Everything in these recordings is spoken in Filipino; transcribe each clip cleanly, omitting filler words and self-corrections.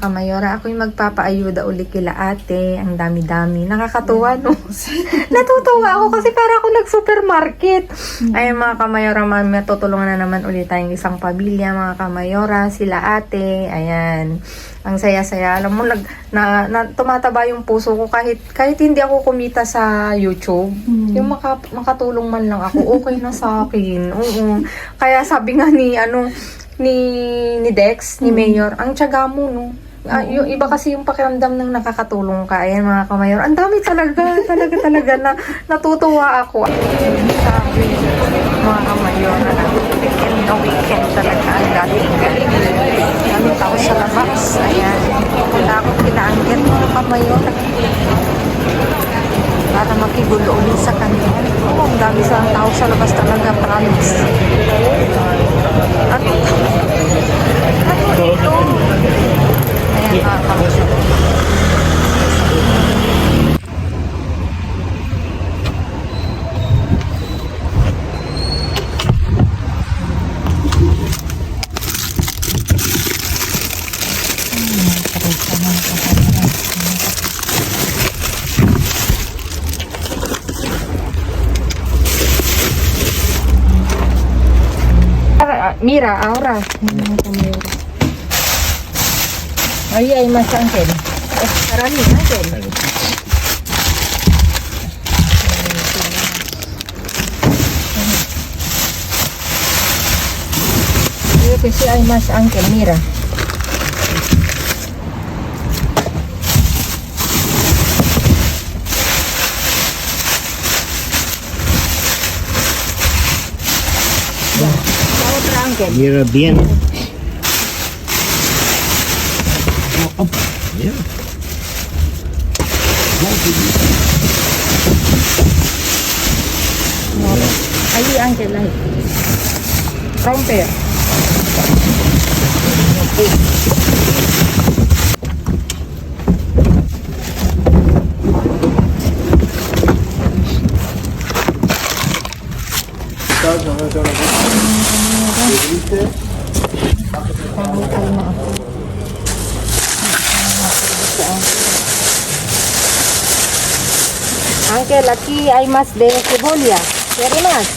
kamayora, ako'y magpapaayuda uli kila ate. Ang dami-dami. Nakakatuwa, no? Natutuwa ako kasi para ako nag-supermarket. Ay, mga kamayora, matutulungan na naman ulit tayong isang pamilya, mga kamayora, sila ate. Ayan. Ang saya-saya. Alam mo, tumataba yung puso ko kahit hindi ako kumita sa YouTube. Yung makatulong man lang ako, okay na sa akin. Oo. Kaya sabi nga ni Dex, ni Mayor, ang tiyaga mo, no? Yung iba kasi yung pakiramdam ng nakakatulong ka. Ayan, mga kamayor. Ang dami talaga na natutuwa ako. Sabi, mga kamayor, weekend na weekend talaga. Ang galing. Daming tao sa labas. Ayan. Wala akong kinaanggit, mga kamayor. Para makigulo ulit sa kanila. Oo, ang dami sa tao sa labas talaga, promise. Ano ito? Ayan, kakamayo. Mira, ahora. Ahí hay más ángel. Para mí, ángel. Creo que sí hay más ángel, mira. Mira bien. Mira. Ahí ángel, ahí. Rompe. Ángel, aquí hay más de cebolla. ¿Quiere más?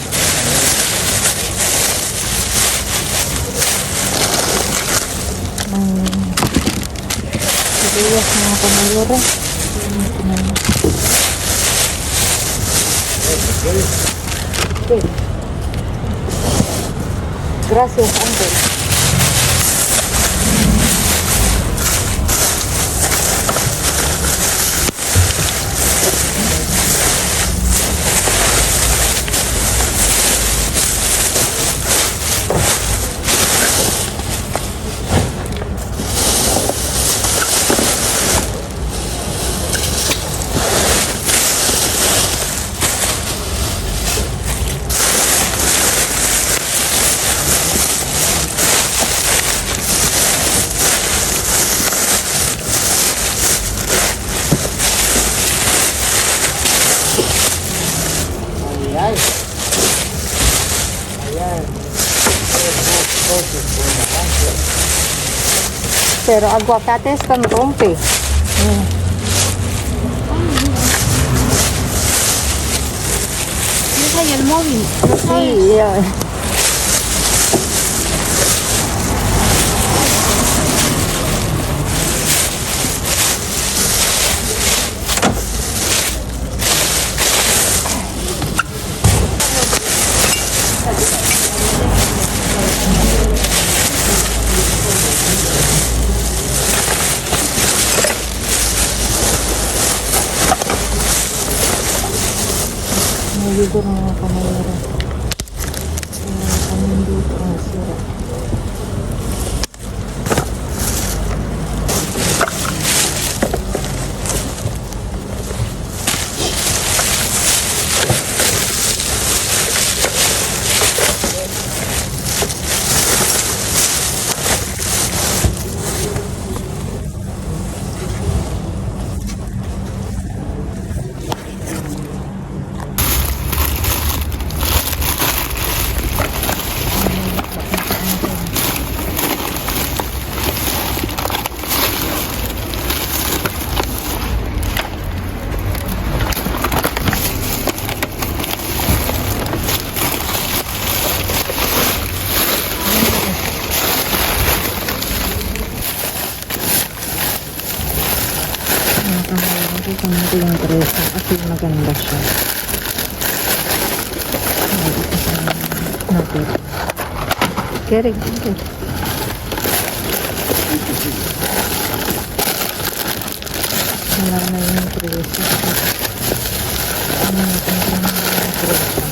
Cebollas, mga kamayora. Okay. Gracias, Ángel. Pero aguacates con rompe. Deja ahí el móvil. Sí, Naligo mga kamayara. Kami dito ang sira. Kunin ko yung presa kasi maganda siya. Natin. Keri, keri. Wala na yung presa. Ano natin yung presa?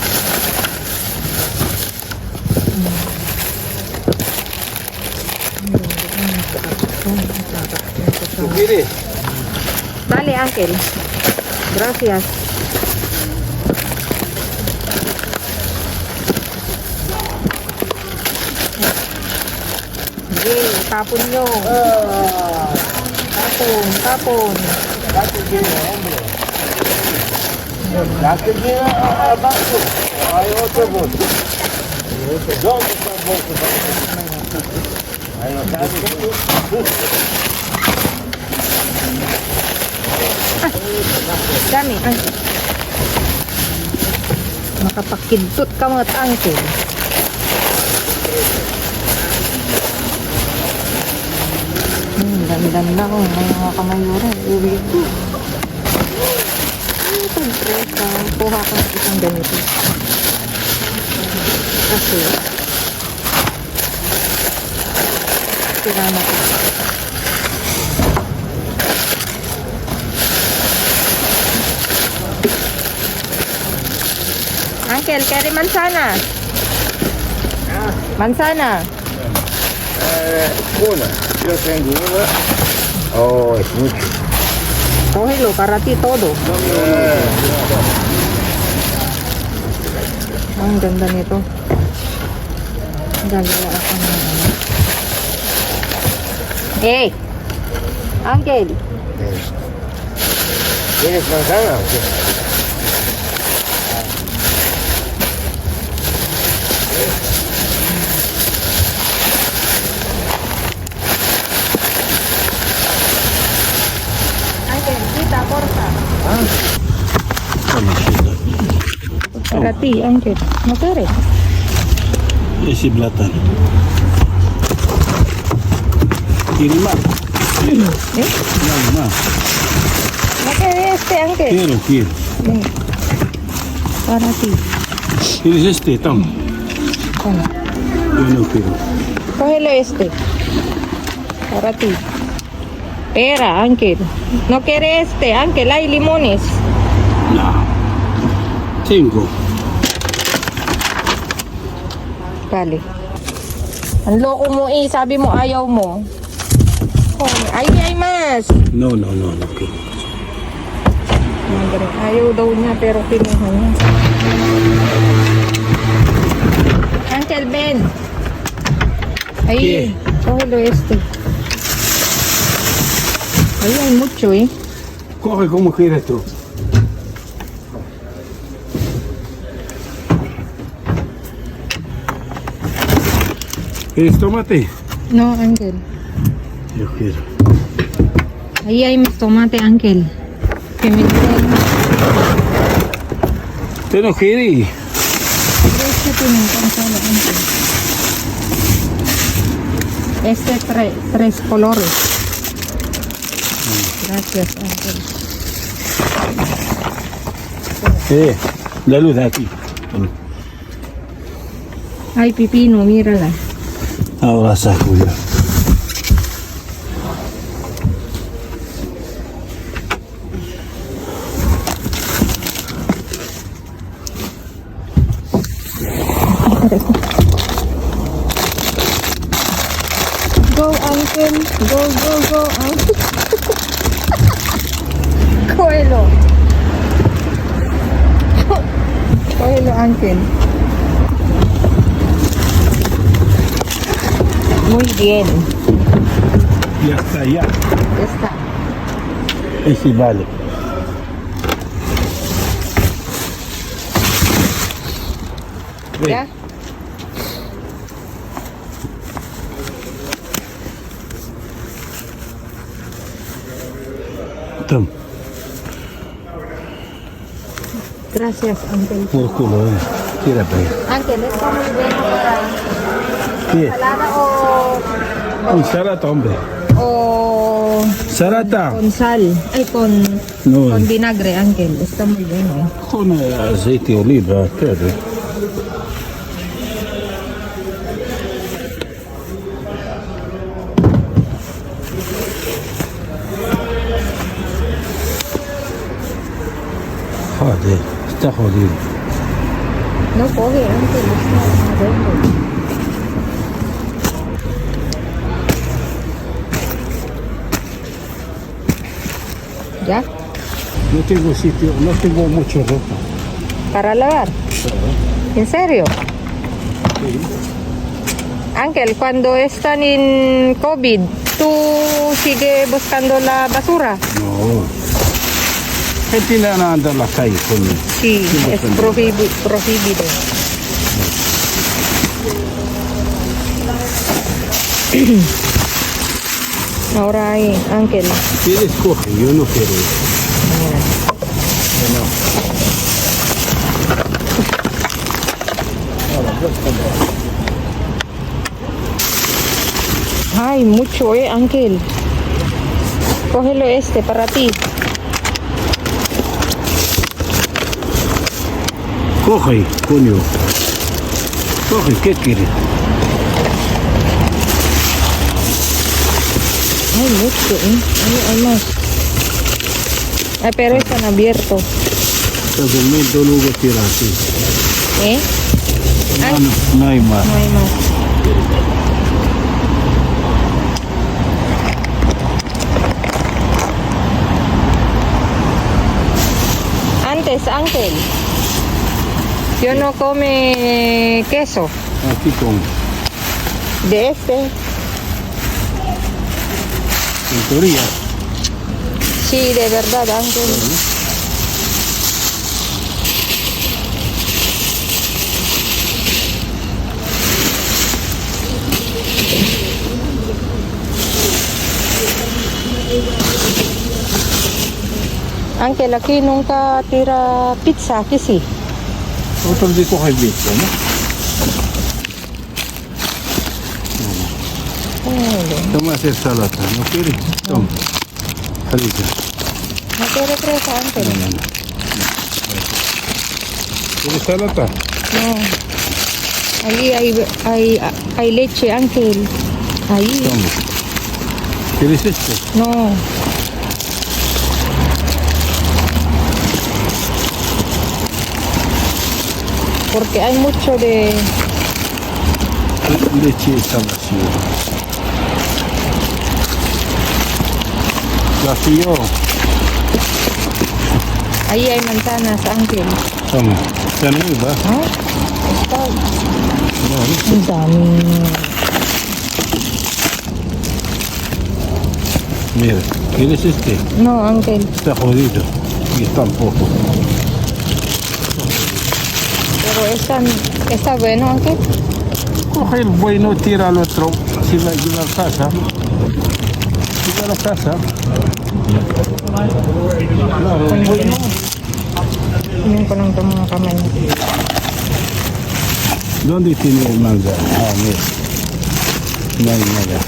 Vale, Ángel. Gracias. Sige, tapon nyo. Tapon, tapon. abajo. Hay otro bolso. ¿Dónde está el bolso? Ahí no Dami, Ángel. Makapakidtot ka mga Ángel. Ganda ko. May mga kamayura. Uwi ko. Pagpresa. Kuha ko ng isang ganito. Kasi sira na ko. Uncle, carry manzana. Manzana. Una. Yo tengo una. Oh, es mucho. Cógelo para ti todo. Ang ganda nito. Gagawa ako ng ano. Hey! Uncle! ¿Tienes manzana o qué? Uncle, kita, porfa. Para ti, Uncle. No quiere. Ese plátano. ¿Quiere más? ¿Eh? No, más. No quiere este, Uncle. Quiero. Ven. Para ti. ¿Quieres este, Tom? Toma. Yo no quiero. Cógelo este. Para ti. Espera, Ángel. No quiere este, Ángel. Hay limones. No. 5. Bale. Ang loko mo eh. Sabi mo ayaw mo. Oh, ay mas. No quiero. Ayaw daw niya pero kinuha niya. Uncle Ben. Ay, ¿Qué? cógelo este. Ay, hay mucho eh. Coge como quieras tú. ¿Quieres tomate? No, Ángel. Yo quiero. Ahí hay más tomate, Ángel. Que me traen. ¿Usted no quiere? Este tiene un consuelo, Ángel. Este tres colores. Gracias, Ángel. Sí. La luz de aquí. Ay, pipino, mírala. Ahora saco ya. Go, Uncle. Go, Uncle. Cógelo. Cógelo, Uncle. Muy bien. Ya está, ya. Ya está. Ese vale. Ven. ¿Ya? Tom, Gracias, Uncle. por culo, Tira para allá. Uncle, está muy bueno para ¿Qué? ensalada Un salato, hombre. o Salata. con sal. Ay, con No. vinagre, Uncle. Está muy bien, eh. Con aceite de oliva, pero. Joder, está jodido. No coge, Uncle. Está bueno. ¿Ya? No tengo sitio, no tengo mucha ropa. ¿Para lavar? ¿En serio? Ángel, cuando están en COVID, ¿tú sigues buscando la basura? No. Gente no anda en la calle con. Sí, es prohibido. Ahora hay, Ángel. ¿Quieres coge? Yo no quiero. Ay, mucho, Ángel. Cógelo este para ti. Coge, coño. Coge, ¿qué quieres? Ay, mucho, hay más. Ay, pero están abiertos. Estás en medio luego tirar así. ¿Eh? Ay, No hay más. no hay más. Antes, Ángel, yo no come queso Aquí con. de este. En teoría. Sí, de verdad, Ángel. Ángel, aquí nunca tira pizza, aquí sí. Otro día coge el bicho, ¿no? Toma hacer salata, ¿no quieres? Toma. Salita. No quiere presa, Ángel. No. ¿Quieres salata? No. Ahí hay leche, Ángel. Ahí. Toma. ¿Quieres esto? No. Porque hay mucho de... Leche está vacío. Vacío. Ahí hay manzanas, Ángel. Toma. Está nueva. ¿Ah? Está... No, Ang dami. mira, ¿quieres este? No, Ángel. Está jodido. Y está un poco. Pero está bueno, Ángel. Coge el bueno, tira al otro. Si va a llevar a casa. Si va a la casa. Claro, el bueno. Tingnan ko lang ito mga kamay. ¿Dónde tiene el manga? Ah, mira. No hay nada.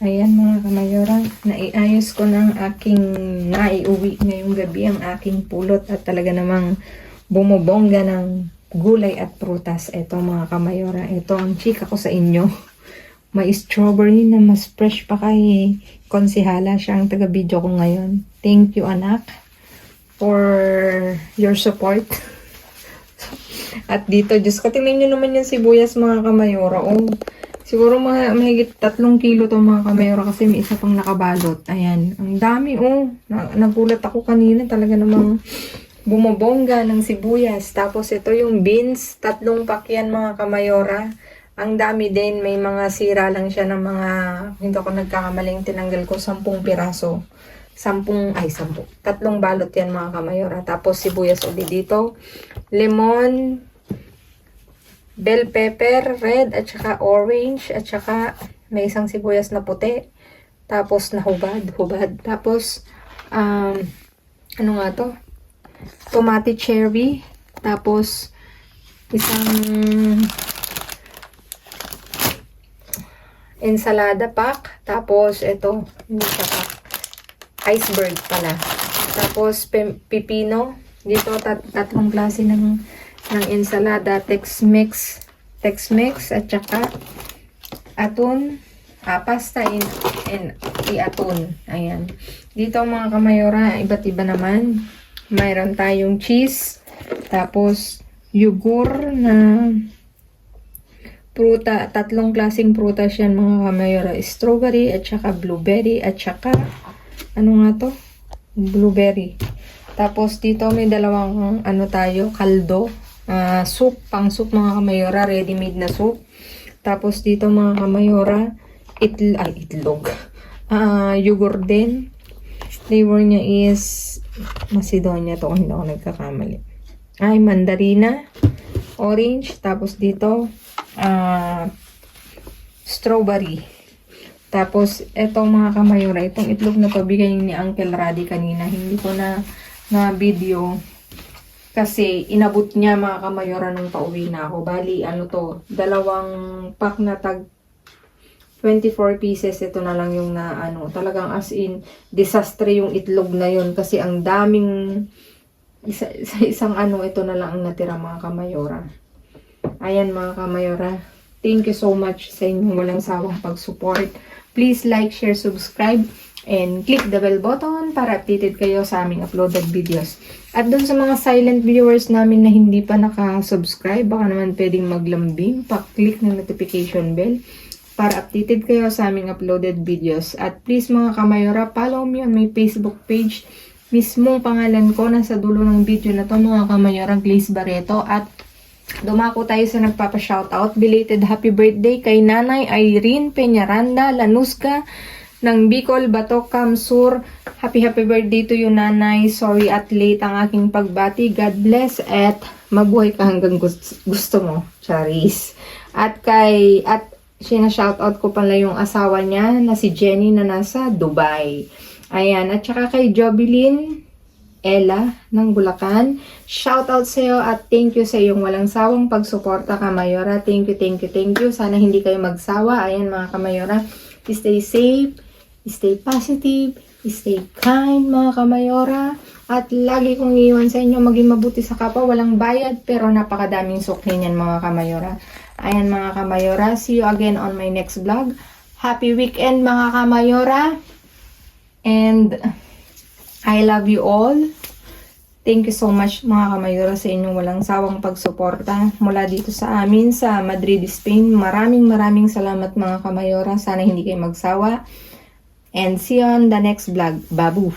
Ayan mga kamayora, naiayos ko ng aking naiuwi ngayong gabi ang aking pulot at talaga namang bumubongga ng gulay at prutas. Ito mga kamayora, ito ang chika ko sa inyo. May strawberry na mas fresh pa kay Konsihala, siya ang taga-video ko ngayon. Thank you anak for your support. At dito, Diyos ko, tingnan nyo naman yung sibuyas mga kamayora. Oh, siguro mahigit 3 kilo to mga kamayora kasi may isa pang nakabalot. Ayan, ang dami oh. Nagulat ako kanina talaga namang bumobongga ng sibuyas. Tapos ito yung beans, 3 pack yan mga kamayora. Ang dami din, may mga sira lang siya ng mga, hindi ako nagkakamaling, tinanggal ko 10 piraso. 10, 3 balot yan mga kamayora. Tapos sibuyas ulit dito. Lemon, bell pepper, red, at saka orange, at saka may isang sibuyas na puti. Tapos hubad. Tapos, ano nga to? Tomate cherry. Tapos, isang ensalada pack. Tapos, ito, hindi siya pack. Iceberg pala. Tapos, pipino. Dito, 3 klase ng ensalada. Tex-Mex, at saka aton. Pasta and aton. Ayan. Dito mga kamayora, iba't iba naman. Mayroon tayong cheese. Tapos, yugur na pruta. 3 klaseng prutas yan mga kamayora. Strawberry at saka blueberry at saka ano nga to? Blueberry. Tapos dito may 2 kaldo. Soup, pang soup mga kamayora. Ready-made na soup. Tapos dito mga kamayora, itlog. Yogurt din. Flavor niya is Macedonia to, hindi ako nagkakamali. Mandarina, orange, tapos dito strawberry. Tapos etong mga kamayora, itong itlog na to bigay ni Uncle Raddy kanina. Hindi ko na video kasi inabot niya mga kamayora nung pauwi na ako. Bali, 2 pack na tag 24 pieces, ito na lang yung talagang as in, disaster yung itlog na yun kasi ang daming, isang ito na lang ang natira mga kamayora. Ayan mga kamayora, thank you so much sa inyong walang sawang pag-support. Please like, share, subscribe, and click the bell button para updated kayo sa aming uploaded videos. At dun sa mga silent viewers namin na hindi pa naka-subscribe, baka naman pwedeng maglambing, pa-click ng notification bell para updated kayo sa aming uploaded videos. At please mga kamayora, follow me on my Facebook page. Mismong pangalan ko nasa dulo ng video na to mga kamayora, Glaze Barreto. At dumako tayo sa nagpapa-shoutout. Belated happy birthday kay Nanay Irene Peñaranda Lanusca ng Bicol, Batok, Sur. Happy birthday to you, Nanay. Sorry at late ang aking pagbati. God bless at mabuhay ka hanggang gusto mo. Charis. At sinashoutout ko pala yung asawa niya na si Jenny na nasa Dubai. Ayan. At saka kay Jobilin Ella ng Bulacan. Shoutout sa iyo at thank you sa iyong walang sawang pagsuporta, kamayora. Thank you. Sana hindi kayo magsawa. Ayan mga kamayora. Stay safe, stay positive, stay kind mga kamayora. At lagi kong iiwan sa inyo maging mabuti sa kapwa. Walang bayad pero napakadaming sukli niyan mga kamayora. Ayan mga kamayora. See you again on my next vlog. Happy weekend mga kamayora. And I love you all. Thank you so much mga kamayora sa inyong walang sawang pagsuporta mula dito sa amin sa Madrid, Spain. Maraming salamat mga kamayora. Sana hindi kayo magsawa. And see you on the next vlog. Babu!